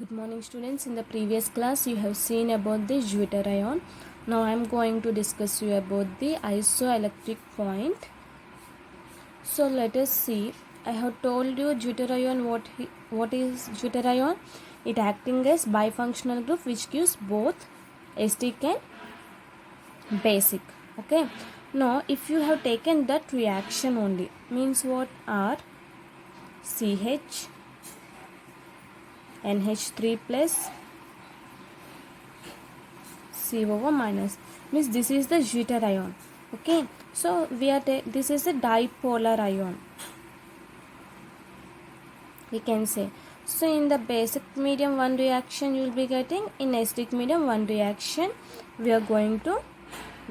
Good morning students. In the previous class you have seen about the Jupiter ion. Now I am going to discuss you about the isoelectric point. So let us see. I have told you Jupiter ion what is Jupiter ion? It acting as bifunctional group which gives both acidic and basic. Okay. Now if you have taken that reaction only means what are CH NH3 plus C over minus means this is the Jupiter ion. Okay, so this is a dipolar ion, we can say. So in the basic medium one reaction you will be getting, in acidic medium one reaction we are going to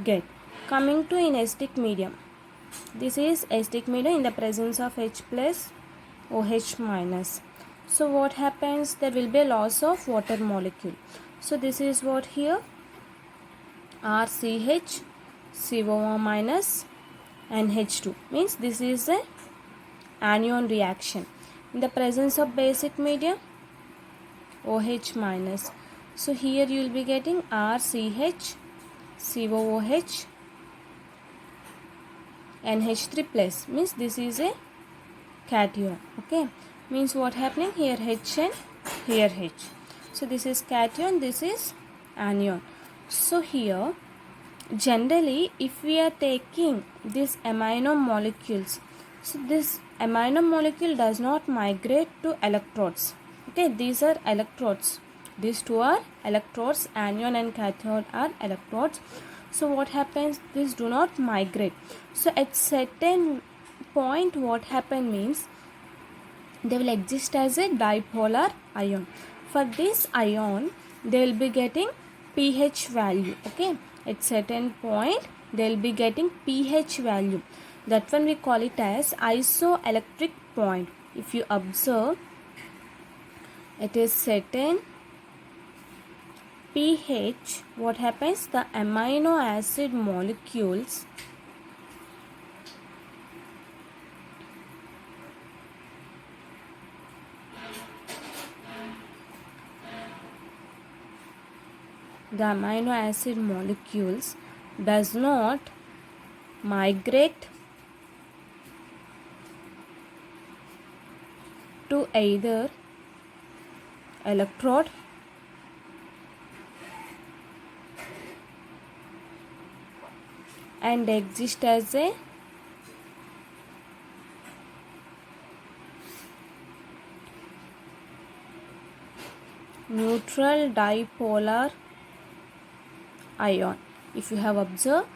get. Coming to in acidic medium, this is acidic medium in the presence of H plus OH minus. So what happens, there will be a loss of water molecule. So this is what here RCH CO minus and H2 means this is a anion reaction. In the presence of basic medium OH minus. So here you will be getting RCH COOH NH3 plus means this is a cation. Okay, means what happening here H and here H. So this is cation, this is anion. So here generally if we are taking these amino molecules, so this amino molecule does not migrate to electrodes. Okay, these are electrodes, these two are electrodes, anion and cathode are electrodes. So what happens, these do not migrate. So at certain point what happen means they will exist as a dipolar ion. For this ion they will be getting pH value. Okay, at certain point they will be getting pH value. That one we call it as isoelectric point. If you observe, it is certain pH, what happens, the amino acid molecules does not migrate to either electrode and exist as a neutral dipolar ion. If you have observed,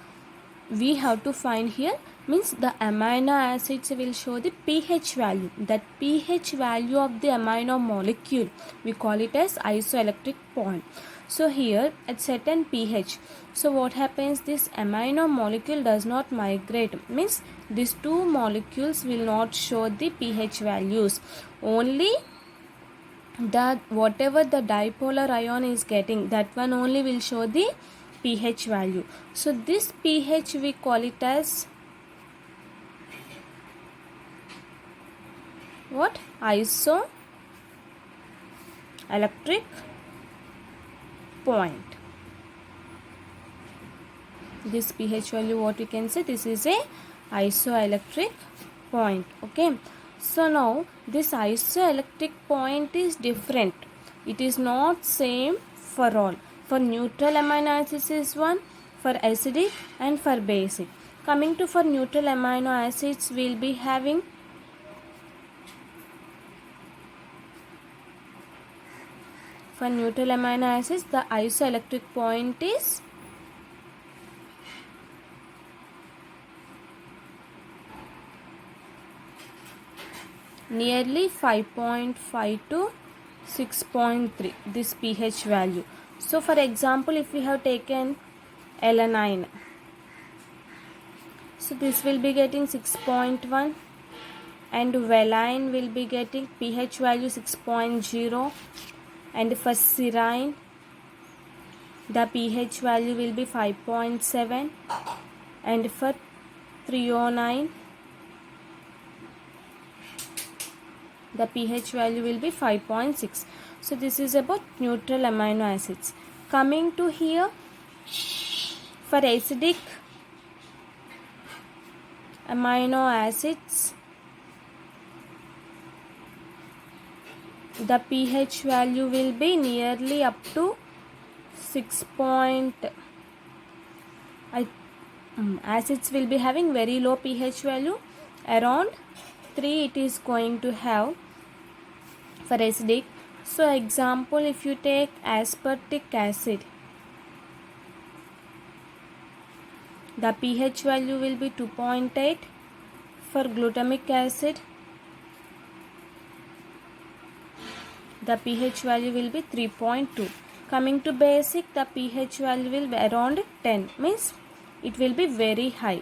we have to find here means the amino acids will show the pH value. That pH value of the amino molecule we call it as isoelectric point. So here at certain pH, so what happens, this amino molecule does not migrate means these two molecules will not show the pH values. Only that whatever the dipolar ion is getting, that one only will show the pH value. So this pH we call it as what? Isoelectric point. This pH value, what we can say, this is a isoelectric point. Okay, so now this isoelectric point is different. It is not same for all. For neutral amino acids is one, for acidic and for basic. Coming to for neutral amino acids, we will be having for neutral amino acids the isoelectric point is nearly 5.5 to 6.3, this pH value. So for example, if we have taken alanine, so this will be getting 6.1 and valine will be getting pH value 6.0, and for serine the pH value will be 5.7, and for threonine the pH value will be 5.6. So this is about neutral amino acids. Coming to here, for acidic amino acids, the pH value will be nearly up to 6 point. Acids will be having very low pH value, around 3 it is going to have for acidic. So example, if you take aspartic acid, the pH value will be 2.8. For glutamic acid, the pH value will be 3.2. Coming to basic, the pH value will be around 10, means it will be very high.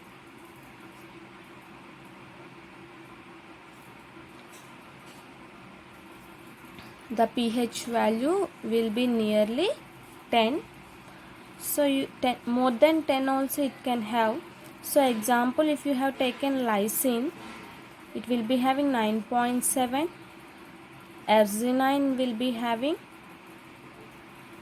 The pH value will be nearly 10. So more than 10 also it can have. So example, if you have taken lysine, it will be having 9.7. Arginine will be having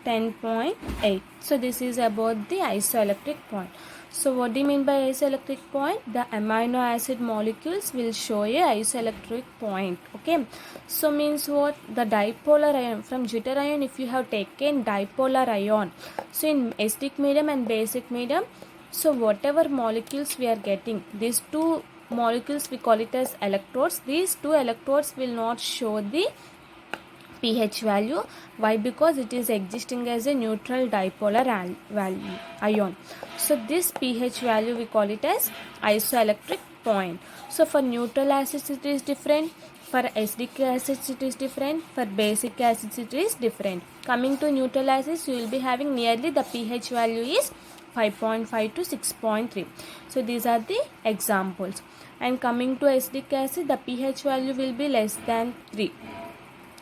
10.8. So this is about the isoelectric point. So what do you mean by isoelectric point? The amino acid molecules will show a isoelectric point. Okay. So means what? The dipolar ion, from Jeter ion, if you have taken dipolar ion, so in acidic medium and basic medium, so whatever molecules we are getting, these two molecules we call it as electrodes. These two electrodes will not show the pH value. Why? Because it is existing as a neutral dipolar ion. So this pH value we call it as isoelectric point. So for neutral acids it is different, for acidic acids it is different, for basic acids it is different. Coming to neutral acids, you will be having nearly the pH value is 5.5 to 6.3. So these are the examples. And coming to acidic acid, the pH value will be less than 3.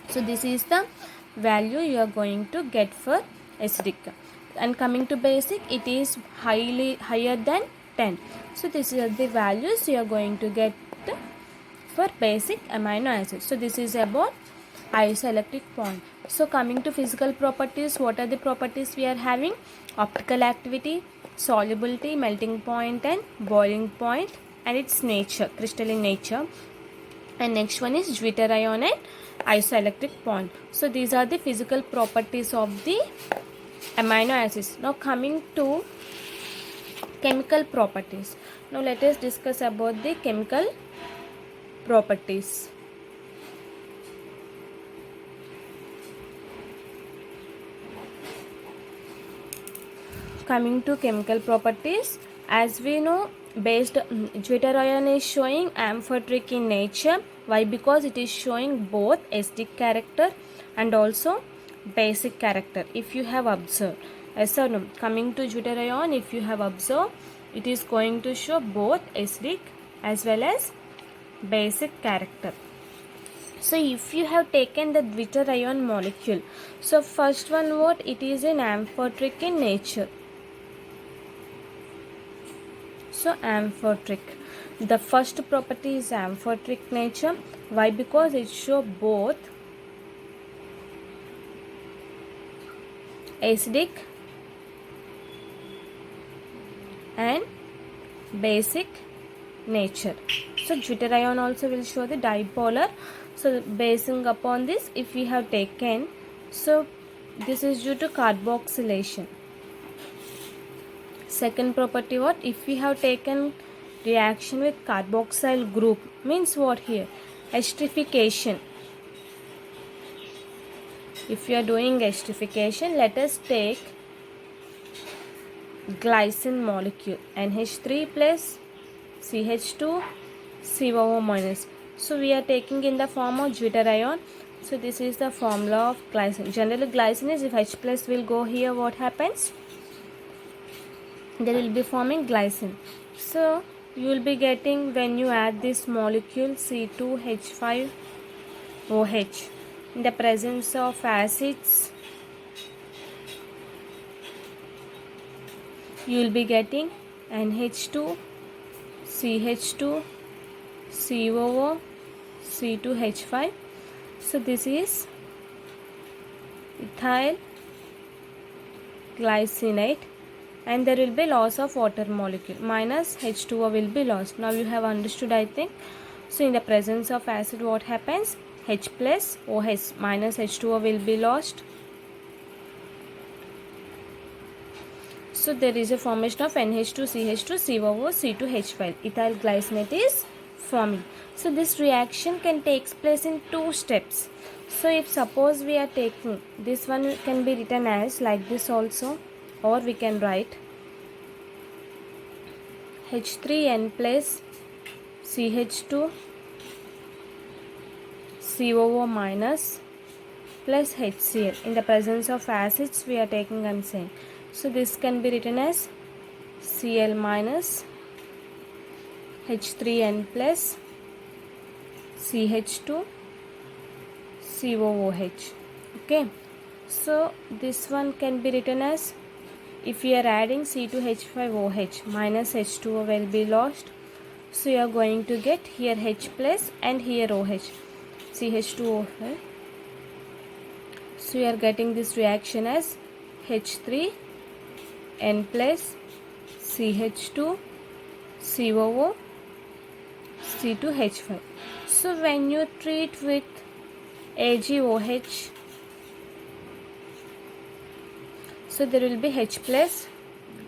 So this is the value you are going to get for acidic. And coming to basic, it is higher than 10. So this is the values you are going to get for basic amino acids. So this is about isoelectric point. So coming to physical properties, what are the properties we are having? Optical activity, solubility, melting point and boiling point, and its nature, crystalline nature. And next one is Jeter ion and isoelectric point. So these are the physical properties of the amino acids. Now coming to chemical properties. Now let us discuss about the chemical properties. Coming to chemical properties, as we know, Jeter ion is showing amphoteric in nature. Why? Because it is showing both acidic character and also basic character. If you have observed, yes or no? Coming to Jeter ion, if you have observed, it is going to show both acidic as well as basic character. So if you have taken the Jeter ion molecule, so first one, what? It is an amphoteric in nature. So amphoteric, the first property is amphoteric nature. Why? Because it shows both acidic and basic nature. So Jeter ion also will show the dipolar. So basing upon this, if we have taken, so this is due to carboxylation. Second property, what? If we have taken reaction with carboxyl group, means what here? Esterification. If you are doing esterification, let us take glycine molecule, NH3 plus CH2 COO minus. So we are taking in the form of Jeter ion. So this is the formula of glycine. Generally glycine is, if H plus will go here, what happens? There will be forming glycine. So you will be getting, when you add this molecule C2H5OH in the presence of acids, you will be getting NH2, CH2, COO, C2H5. So this is ethyl glycinate, and there will be loss of water molecule, minus H2O will be lost. Now you have understood, I think. So in the presence of acid, what happens? H plus OH minus H2O will be lost. So there is a formation of NH2, CH2, COO, C2H5. Ethyl glycinate is forming. So this reaction can take place in two steps. So if suppose we are taking this one, can be written as like this also, or we can write H3N plus CH2 COO minus plus HCl. In the presence of acids we are taking, I am saying. So this can be written as Cl minus H3N plus CH2 COOH. Okay. So this one can be written as, if we are adding C2H5OH minus H2O will be lost. So you are going to get here H plus and here OH, CH2OH. So you are getting this reaction as H3N plus CH2 COO C2H5. So when you treat with AgOH, so there will be H plus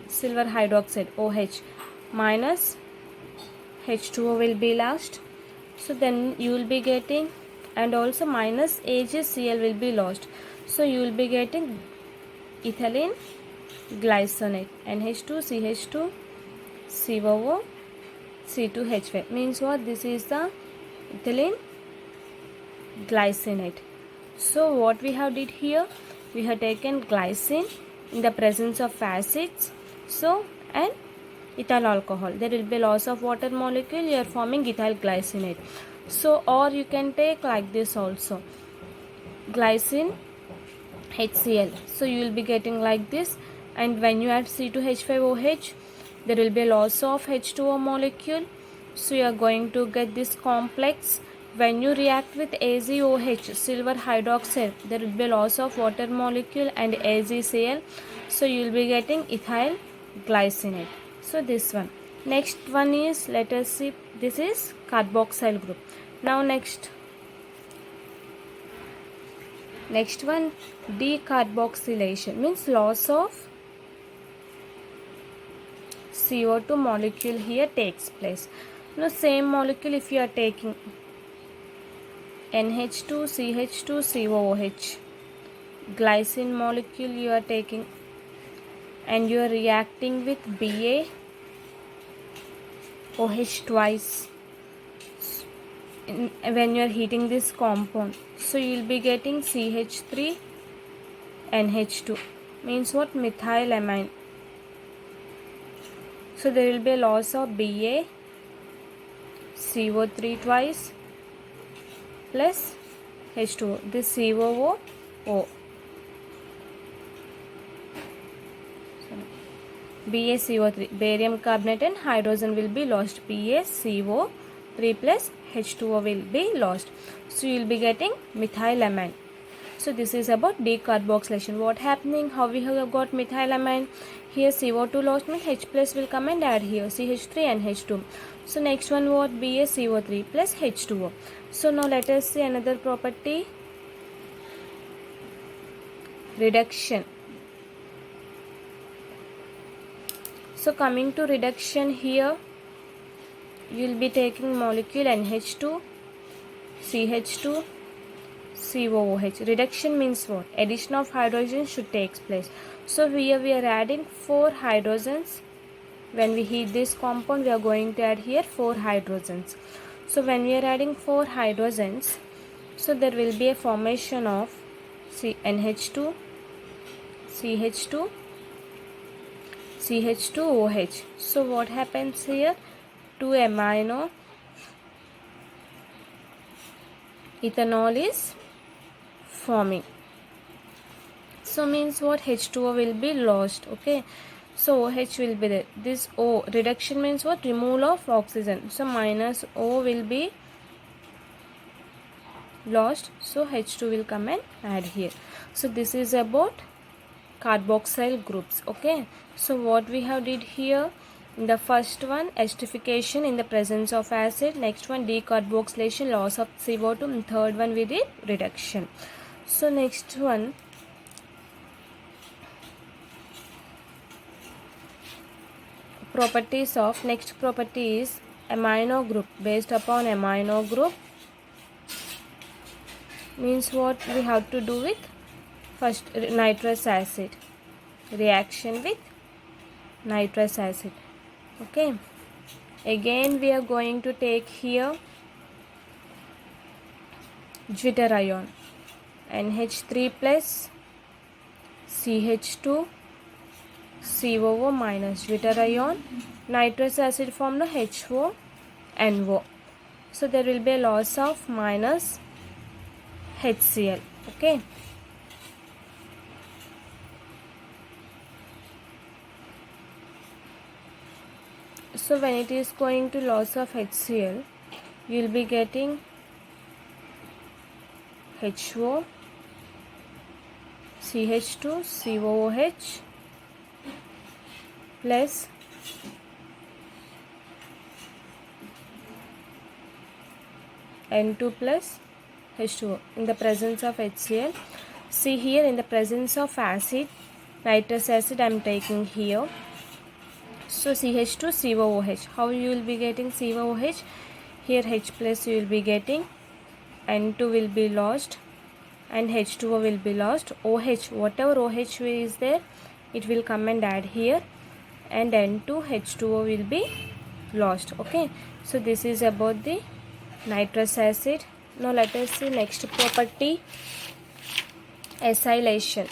silver hydroxide OH minus H2O will be lost. So then you will be getting, and also minus AgCl will be lost. So you will be getting ethylene glycinate, NH2CH2 COO C2H5. Means what? This is the ethylene glycinate. So what we have did here, we have taken glycine in the presence of acids, so and ethyl alcohol, there will be loss of water molecule, you are forming ethyl glycinate. So or you can take like this also, glycine HCl, so you will be getting like this, and when you add C2H5OH, there will be loss of H2O molecule, so you are going to get this complex. When you react with AgOH, silver hydroxide, there will be loss of water molecule and AgCl, so you will be getting ethyl glycinate. So this one. Next one is, let us see, this is carboxyl group. Now next one, decarboxylation, means loss of CO2 molecule here takes place. Now same molecule, if you are taking NH2CH2COOH, glycine molecule you are taking, and you are reacting with BaOH twice when you are heating this compound, so you will be getting CH3NH2, means what? Methylamine. So there will be a loss of BaCO3 twice plus H2O, this COO, BaCO3, barium carbonate and hydrogen will be lost, BaCO3 plus H2O will be lost, so you will be getting methylamine. So this is about decarboxylation. What happening, how we have got methylamine? Here CO2 lost, means H plus will come and add here CH3 and H2. So next one, what? BaCO3 plus H2O. So now let us see another property, reduction. So coming to reduction, here you will be taking molecule NH2 CH2 COOH. Reduction means what? Addition of hydrogen should take place. So here we are adding 4 hydrogens. When we heat this compound, we are going to add here 4 hydrogens. So when we are adding 4 hydrogens, so there will be a formation of NH2 CH2 CH2OH. So what happens here? 2 amino ethanol is forming. So means what? H2O will be lost. Okay. So OH will be there. This O, reduction means what? Removal of oxygen. So minus O will be lost, so H2 will come and add here. So this is about carboxyl groups. Okay, so what we have did here, in the first one esterification in the presence of acid, next one decarboxylation, loss of CO2, and third one we did reduction. So next one, properties of, next property is amino group. Based upon amino group means what we have to do with first nitrous acid, reaction with nitrous acid. Okay, again we are going to take here Zwitter ion, NH3 plus CH2 COO minus Zwitter ion, nitrous acid formed HO NO. So there will be a loss of minus HCl. Okay, so when it is going to loss of HCl, you will be getting HO CH2 COOH plus N2 plus H2O in the presence of HCl. See here, in the presence of acid, nitrous acid I am taking here. So CH2 COOH, how you will be getting COOH? Here H plus you will be getting, N2 will be lost and H2O will be lost. OH, whatever OH is there, it will come and add here, and N2 H2O will be lost. Okay, so this is about the nitrous acid. Now let us see next property, acylation.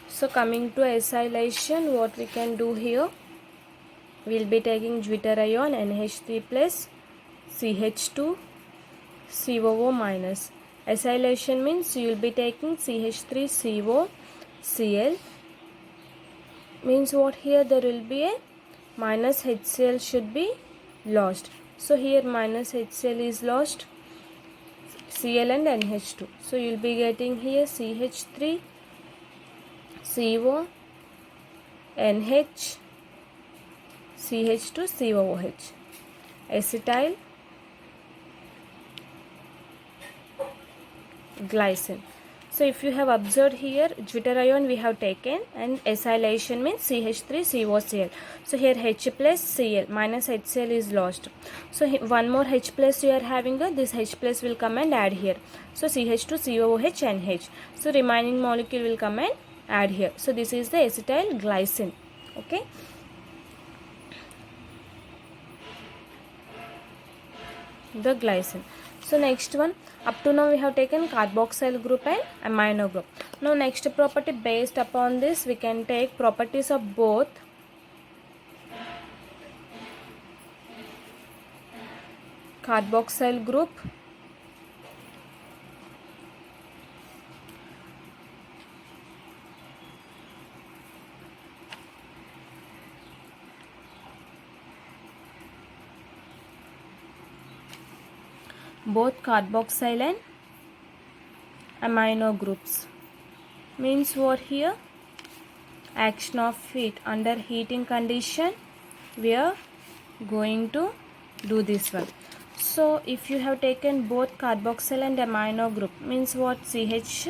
So coming to acylation, what we can do here, we will be taking Zwitter ion NH3 plus CH2 COO minus. Acylation means you will be taking CH3CO Cl, means what, here there will be a minus HCl should be lost. So here minus HCl is lost, Cl and NH2. So you will be getting here CH3 CO NH CH2 COOH, acetyl glycine. So if you have observed here, Zwitter ion we have taken and acylation means CH3COCl. So here H plus Cl, minus HCl is lost. So one more H plus you are having, this H plus will come and add here. So CH2COOH and H. So remaining molecule will come and add here. So this is the acetyl glycine. Okay. The glycine. So next one, up to now we have taken carboxyl group and amino group. Now next property, based upon this we can take properties of both carboxyl group carboxyl and amino groups. Means what here? Action of heat, under heating condition we are going to do this one. So if you have taken both carboxyl and amino group, means what? CH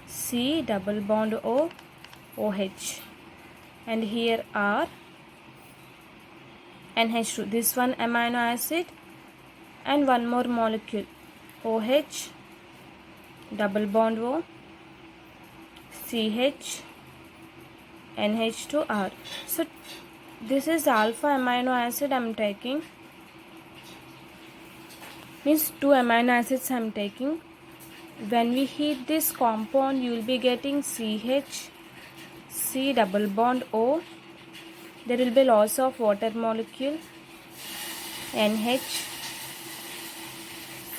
C double bond O OH, and here R NH2, this one amino acid and one more molecule OH double bond O CH NH2R. So this is alpha amino acid I am taking, means 2 amino acids I am taking. When we heat this compound, you will be getting CH C double bond O, there will be loss of water molecule, NH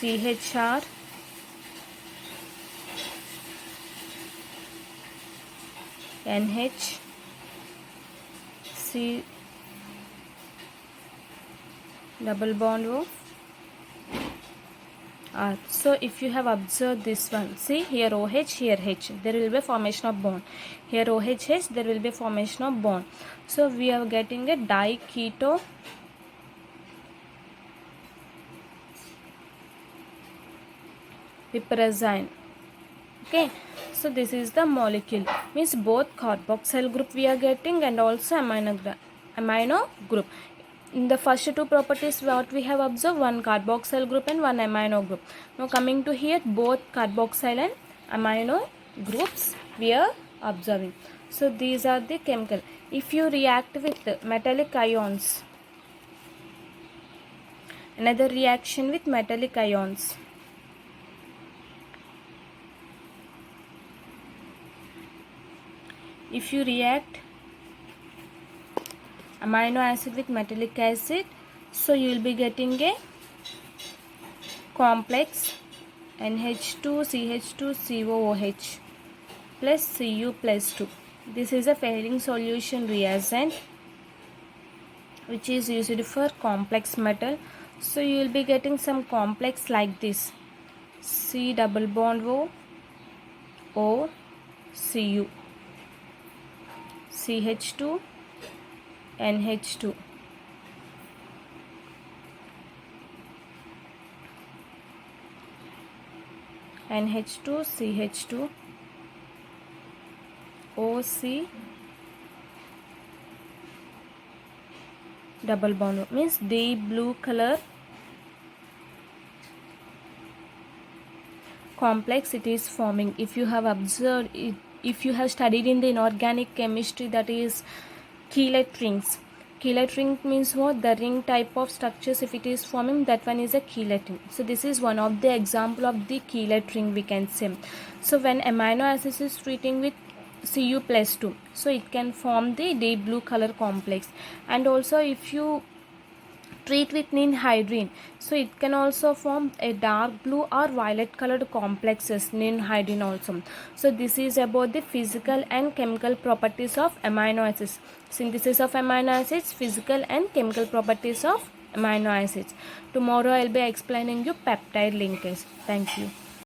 CHR NH double bond O, R. So if you have observed this one, see here OH, here H, there will be a formation of bond. Here OH, there will be a formation of bond. So we are getting a diketo piperazine. Okay, so this is the molecule, means both carboxyl group we are getting and also amino group. In the first two properties what we have observed, one carboxyl group and one amino group. Now coming to here, both carboxyl and amino groups we are observing. So these are the chemical. If you react with metallic ions, another reaction with metallic ions, if you react amino acid with metallic acid, so you will be getting a complex NH2CH2COOH plus Cu plus 2. This is a Fehring solution reagent which is used for complex metal. So you will be getting some complex like this: C double bond O, O, Cu, CH2, NH2. NH2, CH2, OC, double bond, means deep blue color complex it is forming. If you have observed it, if you have studied in the inorganic chemistry, that is chelate rings. Chelate ring means what? The ring type of structures, if it is forming, that one is a chelate ring. So this is one of the example of the chelate ring we can say. So when amino acid is treating with Cu plus 2, so it can form the deep blue color complex. And also if you treat with ninhydrine, so it can also form a dark blue or violet colored complexes, ninhydrine also. So this is about the physical and chemical properties of amino acids, synthesis of amino acids, physical and chemical properties of amino acids. Tomorrow I will be explaining you peptide linkage. Thank you.